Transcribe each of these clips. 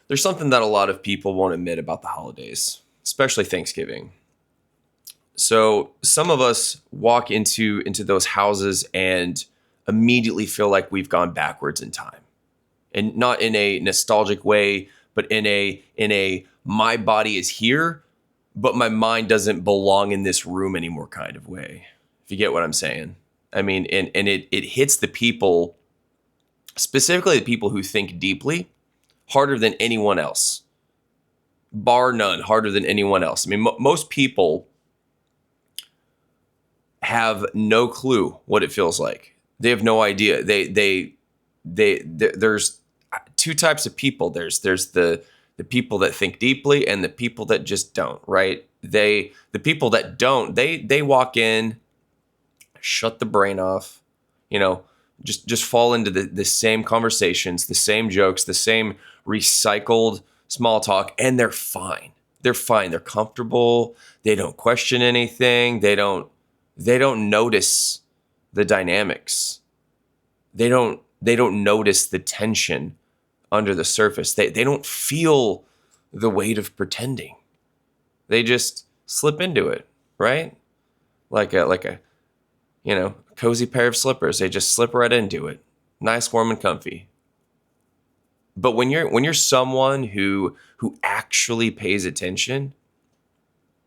There's something that a lot of people won't admit about the holidays, especially Thanksgiving. So some of us walk into those houses and immediately feel like we've gone backwards in time. And not in a nostalgic way, but in a my body is here, but my mind doesn't belong in this room anymore kind of way. If you get what I'm saying. I mean, and it hits the people, specifically the people who think deeply, harder than anyone else. Bar none, harder than anyone else. I mean, most people have no clue what it feels like. They have no idea. There's two types of people. There's the people that think deeply and the people that just don't, right? The people that don't, they walk in, shut the brain off, just fall into the same conversations, the same jokes, the same recycled small talk, and they're fine. They're fine. They're comfortable. They don't question anything. They don't notice the dynamics. They don't notice the tension under the surface. They don't feel the weight of pretending. They just slip into it, right? Like a cozy pair of slippers. They just slip right into it. Nice, warm, and comfy. But when you're someone who actually pays attention,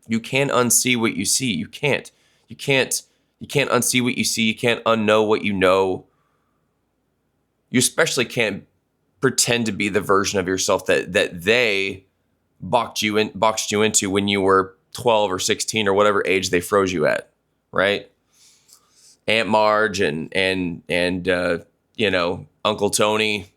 you can't unsee what you see. You can't unsee what you see. You can't unknow what you know. You especially can't pretend to be the version of yourself that they boxed you into when you were 12 or 16 or whatever age they froze you at, right? Aunt Marge and Uncle Tony.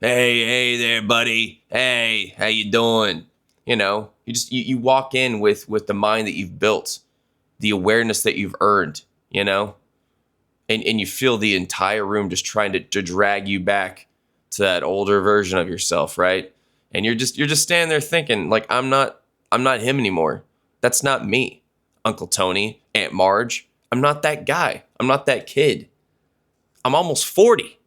Hey there, buddy. Hey, how you doing? You walk in with the mind that you've built, the awareness that you've earned, and you feel the entire room just trying to drag you back to that older version of yourself, right? And you're just standing there thinking, like, I'm not him anymore. That's not me, Uncle Tony, Aunt Marge. I'm not that guy. I'm not that kid. I'm almost 40.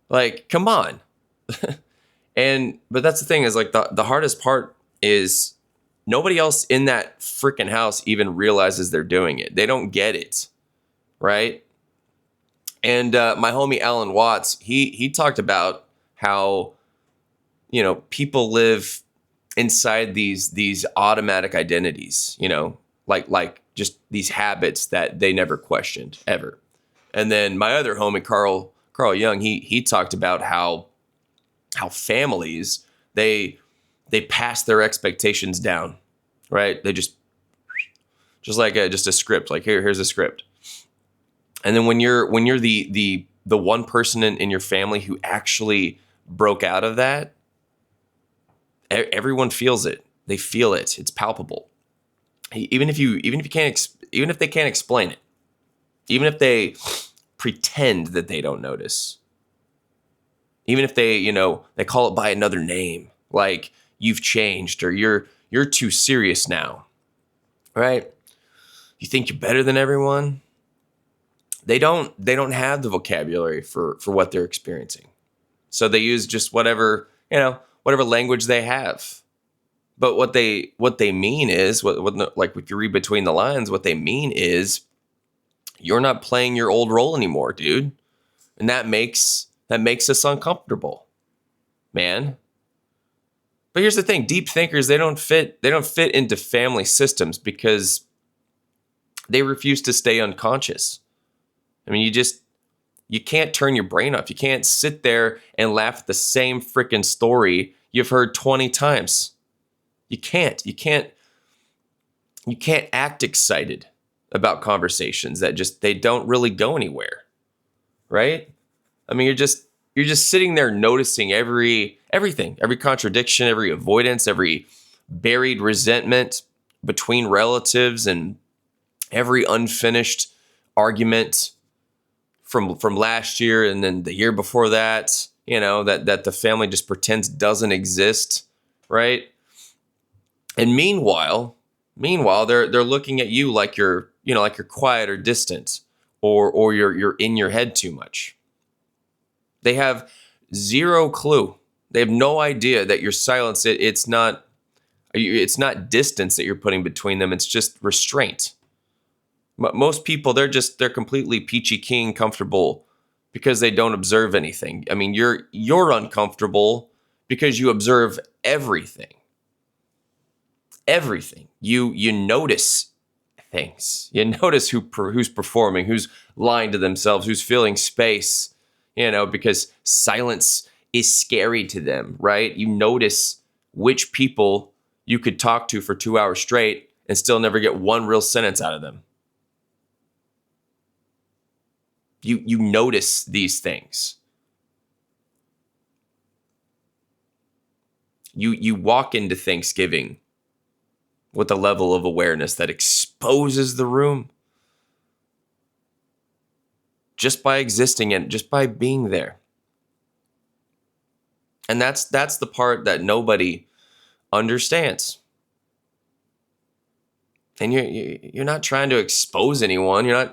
Like, come on. But that's the thing is, like, the hardest part is nobody else in that freaking house even realizes they're doing it. They don't get it, right? And my homie Alan Watts, he talked about how people live inside these automatic identities, like just these habits that they never questioned ever. And then my other homie Carl Young, he talked about how families they pass their expectations down, right? They just like a script, like here's a script. And then when you're the one person in your family who actually broke out of that, everyone feels it. They feel it. It's palpable. Even if they can't explain it, even if they pretend that they don't notice, even if they call it by another name, like you've changed or you're too serious now, right? You think you're better than everyone. They don't have the vocabulary for what they're experiencing. So they use just whatever language they have. But what they mean is, like if you read between the lines, what they mean is you're not playing your old role anymore, dude. And that makes us uncomfortable, man. But here's the thing, deep thinkers, they don't fit into family systems because they refuse to stay unconscious. I mean, you can't turn your brain off. You can't sit there and laugh at the same freaking story you've heard 20 times. You can't act excited about conversations that they don't really go anywhere. Right? I mean, you're just sitting there noticing everything, every contradiction, every avoidance, every buried resentment between relatives, and every unfinished argument from last year and then the year before that, that the family just pretends doesn't exist, right? And meanwhile, they're looking at you like you're quiet or distant, or you're in your head too much. They have zero clue They have no idea that your silence, it's not distance that you're putting between them. It's just restraint. Most people, they're completely peachy keen comfortable because they don't observe anything. I mean, you're uncomfortable because you observe everything. Everything. You notice things. You notice who's performing, who's lying to themselves, who's filling space, because silence is scary to them, right? You notice which people you could talk to for 2 hours straight and still never get one real sentence out of them. You notice these things. You walk into Thanksgiving with a level of awareness that exposes the room just by existing and just by being there. And that's the part that nobody understands. And you're not trying to expose anyone. You're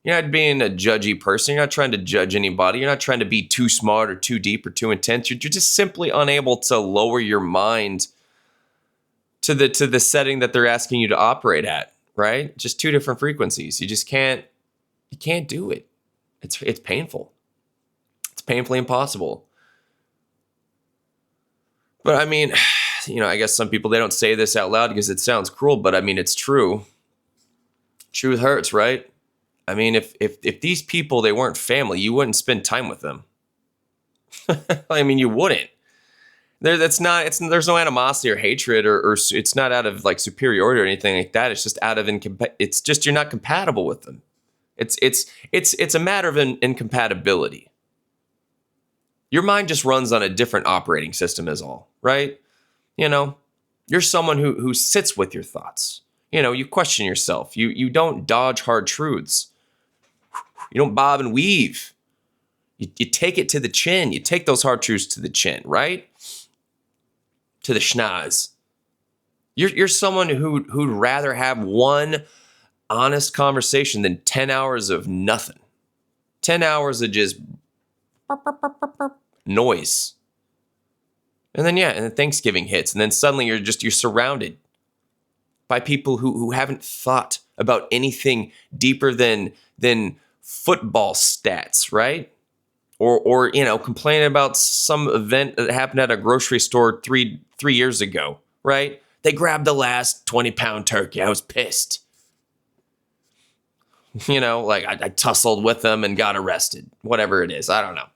not being a judgy person. You're not trying to judge anybody. You're not trying to be too smart or too deep or too intense. You're just simply unable to lower your mind to the setting that they're asking you to operate at, right? Just two different frequencies. You can't do it. It's painful. It's painfully impossible. But I mean, I guess some people, they don't say this out loud because it sounds cruel, but I mean, it's true. Truth hurts, right? I mean, if these people, they weren't family, you wouldn't spend time with them. I mean, you wouldn't. There's no animosity or hatred or it's not out of like superiority or anything like that. It's just out of it's just you're not compatible with them. It's a matter of incompatibility. Your mind just runs on a different operating system is all, right? You're someone who sits with your thoughts. You question yourself. You don't dodge hard truths. You don't bob and weave. You take it to the chin. You take those hard truths to the chin, right? To the schnoz. You're someone who'd rather have one honest conversation than 10 hours of nothing. 10 hours of just noise. And then Thanksgiving hits, and then suddenly you're surrounded by people who haven't thought about anything deeper than football stats, right? Or complaining about some event that happened at a grocery store three years ago, right? They grabbed the last 20-pound turkey. I was pissed. I tussled with them and got arrested. Whatever it is, I don't know.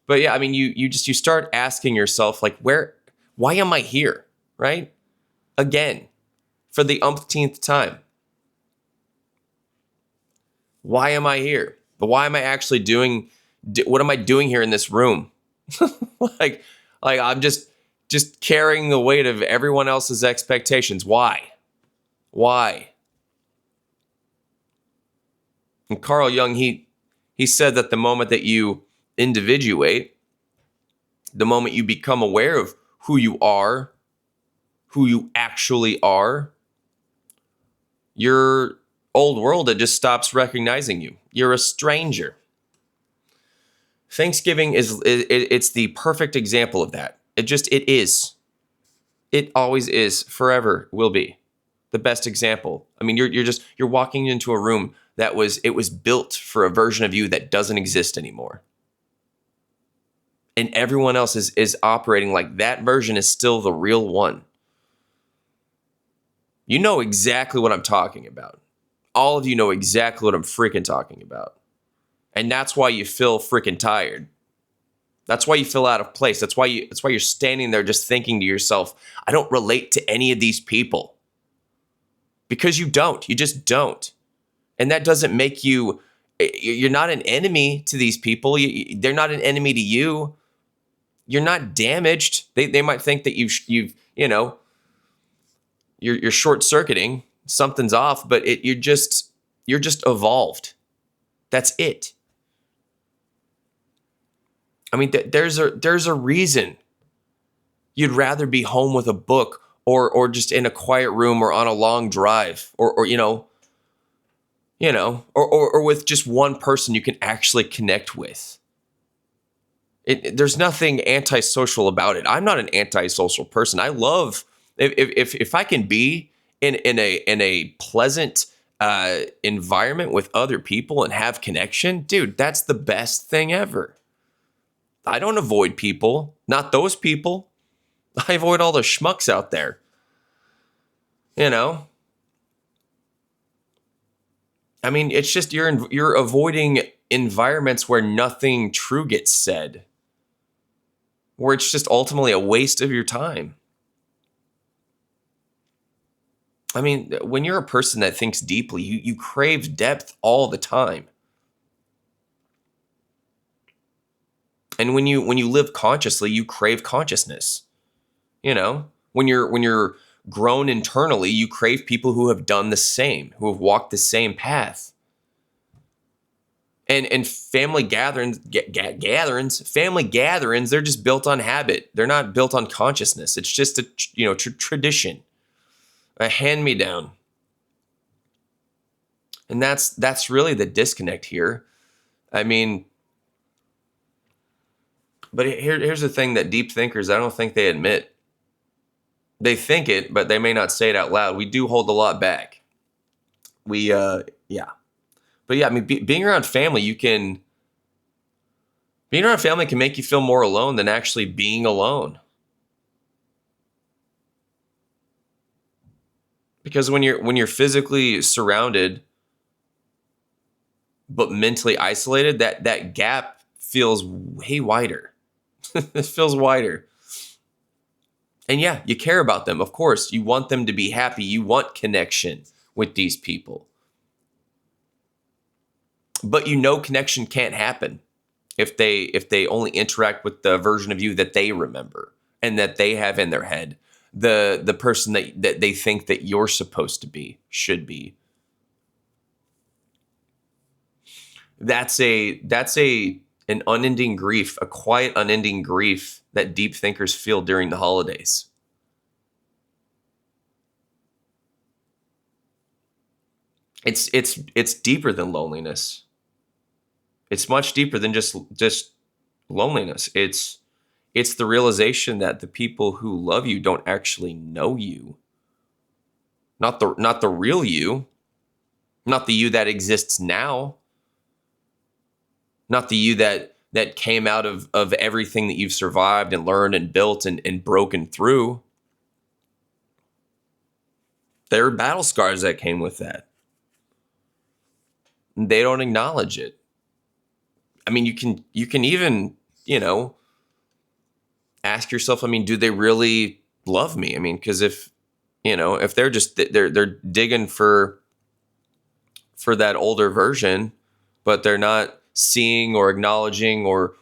But yeah, I mean, you start asking yourself, like, why am I here, right? Again, for the umpteenth time. Why am I here? But why am I actually what am I doing here in this room? like I'm just carrying the weight of everyone else's expectations. Why? And Carl Jung, he said that the moment that you individuate, the moment you become aware of who you are, who you actually are, your old world, it just stops recognizing you. You're a stranger. Thanksgiving it's the perfect example of that. It is. It always is, forever will be the best example. I mean, you're walking into a room that was built for a version of you that doesn't exist anymore. And everyone else is operating like that version is still the real one. You know exactly what I'm talking about. All of you know exactly what I'm freaking talking about. And that's why you feel freaking tired. That's why you feel out of place. That's why you're standing there just thinking to yourself, I don't relate to any of these people. Because you don't. You just don't. And that doesn't make you're not an enemy to these people. They're not an enemy to you. You're not damaged. They might think that you're short-circuiting. Something's off, but you're just evolved. That's it. I mean, there's a reason you'd rather be home with a book or just in a quiet room or on a long drive or with just one person you can actually connect with. There's nothing antisocial about it. I'm not an antisocial person. I love if I can be in a pleasant environment with other people and have connection, dude. That's the best thing ever. I don't avoid people, not those people. I avoid all the schmucks out there. You know, I mean, it's just you're avoiding environments where nothing true gets said, where it's just ultimately a waste of your time. I mean, when you're a person that thinks deeply, you crave depth all the time. And when you live consciously, you crave consciousness. You know, when you're grown internally, you crave people who have done the same, who have walked the same path. And family family gatherings, they're just built on habit. They're not built on consciousness. It's just a tradition, a hand me down. And that's really the disconnect here. I mean, but here's the thing that deep thinkers, I don't think they admit. They think it, but they may not say it out loud. We do hold a lot back. Yeah. But yeah, I mean, being around family can make you feel more alone than actually being alone. Because when you're physically surrounded but mentally isolated, that gap feels way wider. It feels wider. And yeah, you care about them. Of course, you want them to be happy. You want connection with these people. But connection can't happen if they only interact with the version of you that they remember and that they have in their head. The person that they think that you're supposed to be, should be. That's an unending grief, a quiet unending grief that deep thinkers feel during the holidays. It's deeper than loneliness. It's much deeper than just loneliness. It's the realization that the people who love you don't actually know you. Not the real you, not the you that exists now, not the you that came out of everything that you've survived and learned and built and broken through. There are battle scars that came with that. They don't acknowledge it. I mean, you can even, ask yourself, I mean, do they really love me? I mean, because if they're just they're digging for that older version, but they're not seeing or acknowledging or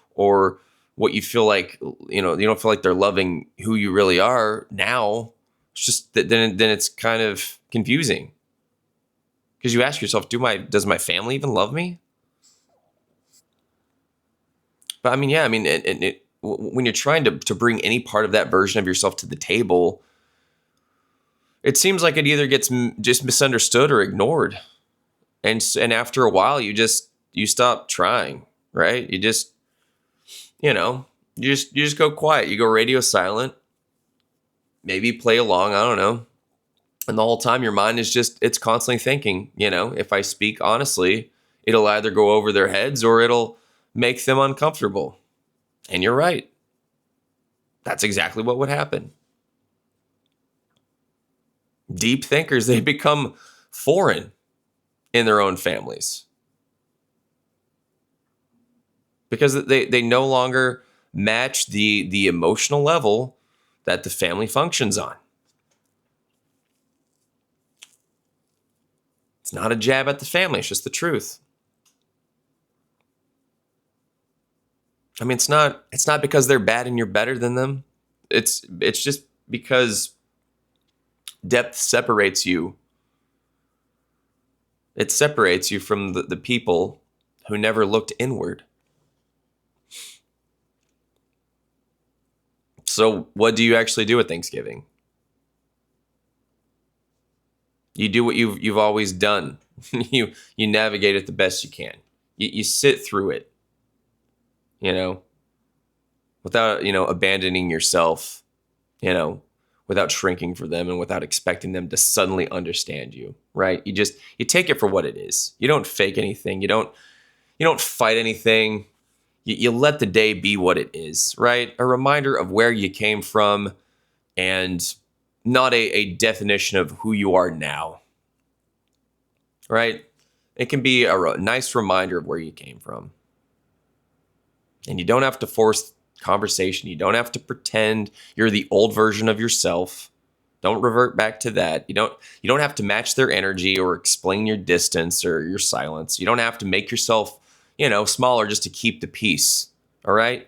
what you feel like, you don't feel like they're loving who you really are now. It's just that then it's kind of confusing, because you ask yourself, does my family even love me? But I mean, yeah, I mean, when you're trying to bring any part of that version of yourself to the table, it seems like it either gets just misunderstood or ignored. And after a while, you stop trying, right? You know, you just go quiet. You go radio silent. Maybe play along. I don't know. And the whole time, your mind it's constantly thinking. If I speak honestly, it'll either go over their heads or it'll make them uncomfortable. And you're right. That's exactly what would happen. Deep thinkers, they become foreign in their own families because they no longer match the emotional level that the family functions on. It's not a jab at the family, it's just the truth. I mean, it's not because they're bad and you're better than them. It's just because depth separates you. It separates you from the people who never looked inward. So what do you actually do at Thanksgiving? You do what you've always done. You navigate it the best you can. You sit through it. You know, without, abandoning yourself, you know, without shrinking for them and without expecting them to suddenly understand you, right? You take it for what it is. You don't fake anything. You don't fight anything. You let the day be what it is, right? A reminder of where you came from and not a definition of who you are now, right? It can be a nice reminder of where you came from. And you don't have to force conversation. You don't have to pretend you're the old version of yourself. Don't revert back to that. You don't have to match their energy or explain your distance or your silence. You don't have to make yourself, smaller just to keep the peace. All right?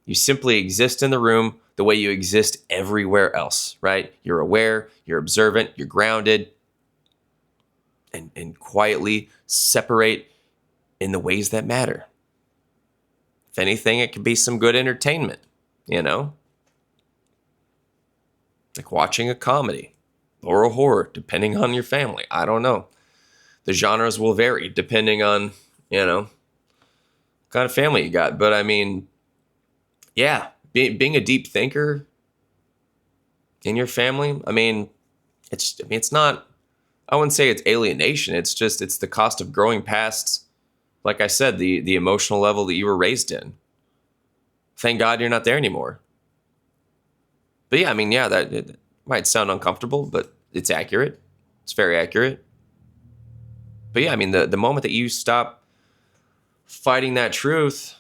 You simply exist in the room the way you exist everywhere else, right? You're aware, you're observant, you're grounded, and quietly separate in the ways that matter. If anything, it could be some good entertainment, like watching a comedy or a horror, depending on your family. I don't know. The genres will vary depending on, what kind of family you got. But I mean, yeah, being a deep thinker in your family, it's not, I wouldn't say it's alienation. It's the cost of growing past, like I said, the emotional level that you were raised in. Thank God you're not there anymore. But yeah, that it might sound uncomfortable, but it's accurate. It's very accurate. But yeah, the moment that you stop fighting that truth,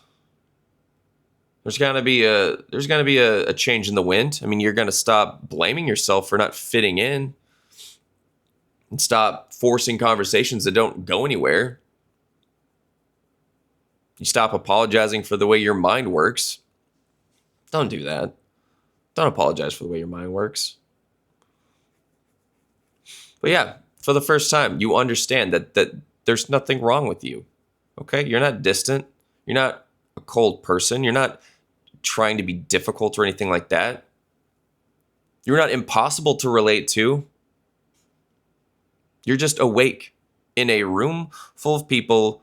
there's gonna be a change in the wind. You're gonna stop blaming yourself for not fitting in and stop forcing conversations that don't go anywhere. You stop apologizing for the way your mind works. Don't do that. Don't apologize for the way your mind works. But yeah, for the first time, you understand that there's nothing wrong with you. Okay? You're not distant. You're not a cold person. You're not trying to be difficult or anything like that. You're not impossible to relate to. You're just awake in a room full of people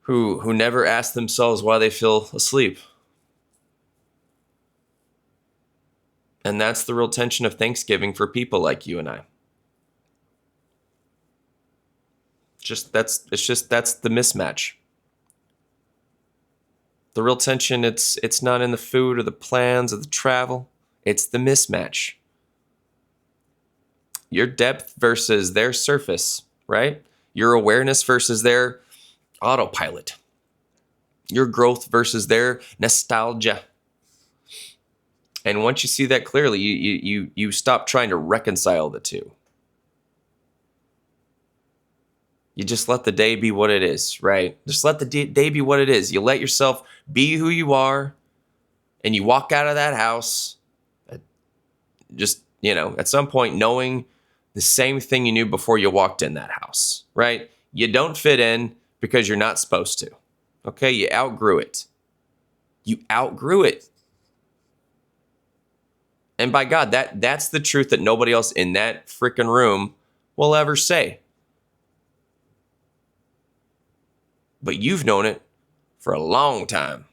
who never ask themselves why they feel asleep. And that's the real tension of Thanksgiving for people like you and I. That's the mismatch. The real tension, it's not in the food or the plans or the travel. It's the mismatch. Your depth versus their surface, right? Your awareness versus their autopilot. Your growth versus their nostalgia. And once you see that clearly, you stop trying to reconcile the two. You just let the day be what it is, right? Just let the day be what it is. You let yourself be who you are, and you walk out of that house just, at some point knowing the same thing you knew before you walked in that house, right? You don't fit in because you're not supposed to. Okay? You outgrew it. You outgrew it. And by God, that's the truth that nobody else in that freaking room will ever say. But you've known it for a long time.